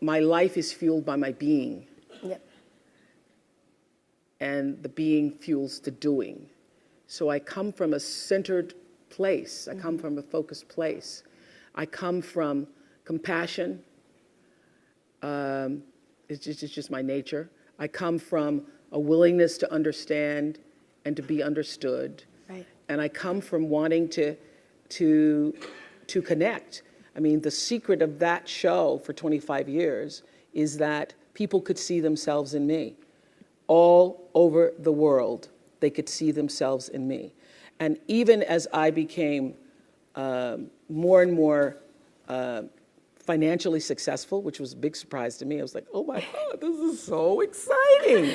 my life is fueled by my being. Yep. And the being fuels the doing. So I come from a centered place. I come from a focused place. I come from compassion. It's just my nature. I come from a willingness to understand and to be understood. Right. And I come from wanting to connect. I mean, the secret of that show for 25 years is that people could see themselves in me. All over the world, they could see themselves in me. And even as I became more and more financially successful, which was a big surprise to me, I was like, oh my God, this is so exciting.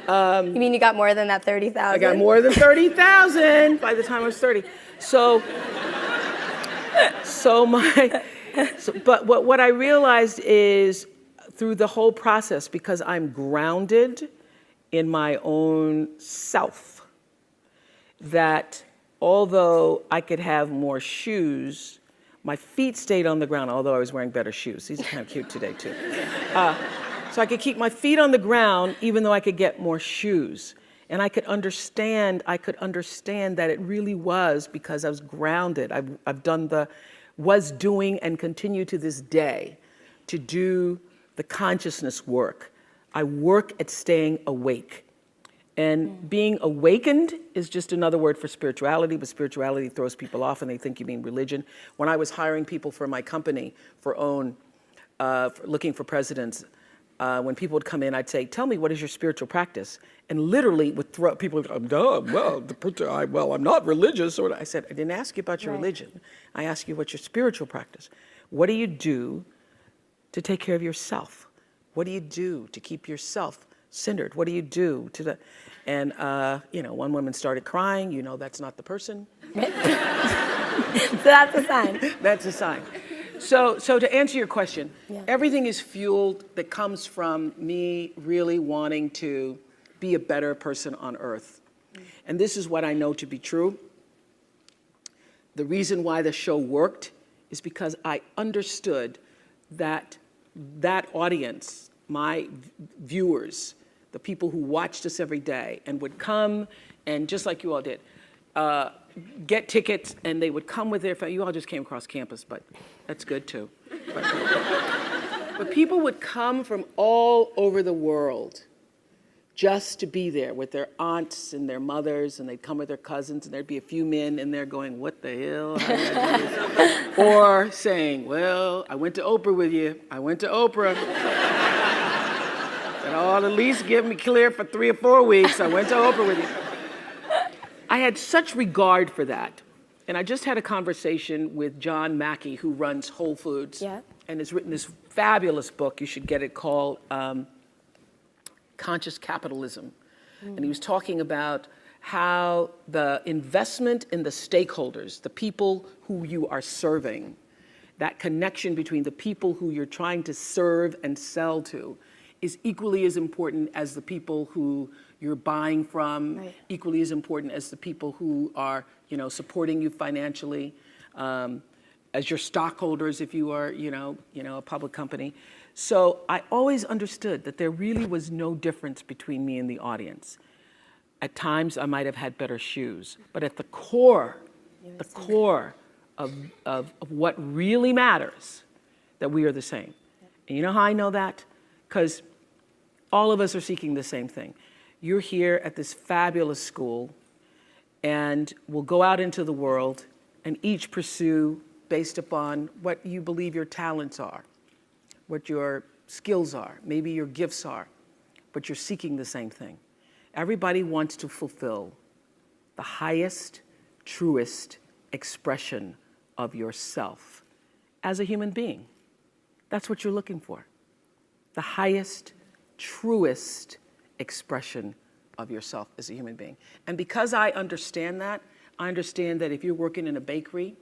You mean you got more than that 30,000? I got more than 30,000 by the time I was 30. But what I realized is through the whole process, because I'm grounded in my own self, that although I could have more shoes, my feet stayed on the ground, although I was wearing better shoes. These are kind of cute today, too. So I could keep my feet on the ground, even though I could get more shoes. And I could understand that it really was because I was grounded. I've done was doing and continue to this day to do the consciousness work. I work at staying awake. And being awakened is just another word for spirituality, but spirituality throws people off and they think you mean religion. When I was hiring people for my company for looking for presidents, when people would come in, I'd say, tell me, what is your spiritual practice? And literally would throw, people would go, well, I'm not religious. Or I said, I didn't ask you about your religion. I asked you what's your spiritual practice. What do you do to take care of yourself? What do you do to keep yourself centered? What do you do to and one woman started crying, that's not the person. So that's a sign. That's a sign. So to answer your question, everything is fueled that comes from me really wanting to be a better person on earth. And this is what I know to be true. The reason why the show worked is because I understood that audience, my viewers, the people who watched us every day and would come and just like you all did, get tickets, and they would come with their family. You all just came across campus, but that's good too. But people would come from all over the world just to be there with their aunts and their mothers, and they'd come with their cousins, and there'd be a few men in there going, what the hell? How did I do this? Or saying, well, I went to Oprah with you. I went to Oprah. And at least give me clear for 3 or 4 weeks. I went to Oprah with you. I had such regard for that. And I just had a conversation with John Mackey, who runs Whole Foods, and has written this fabulous book. You should get it, called Conscious Capitalism. And he was talking about how the investment in the stakeholders, the people who you are serving, that connection between the people who you're trying to serve and sell to, is equally as important as the people who you're buying from, equally as important as the people who are, supporting you financially, as your stockholders if you are, a public company. So I always understood that there really was no difference between me and the audience. At times I might have had better shoes, but at the core, of what really matters, that we are the same. And you know how I know that? Because all of us are seeking the same thing. You're here at this fabulous school, and we'll go out into the world and each pursue based upon what you believe your talents are, what your skills are, maybe your gifts are, but you're seeking the same thing. Everybody wants to fulfill the highest, truest expression of yourself as a human being. That's what you're looking for. The highest, truest expression of yourself as a human being. And because I understand that if you're working in a bakery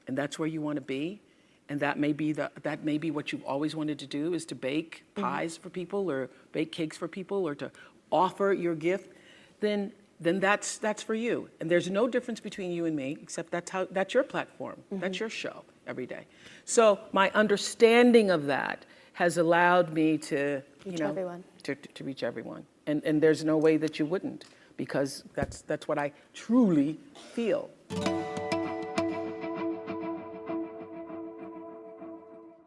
and that's where you want to be, and that may be what you've always wanted to do, is to bake pies for people or bake cakes for people or to offer your gift, then that's for you. And there's no difference between you and me, except that's your platform. That's your show every day. So my understanding of that has allowed me to, Reach everyone. To reach everyone. And there's no way that you wouldn't, because that's what I truly feel.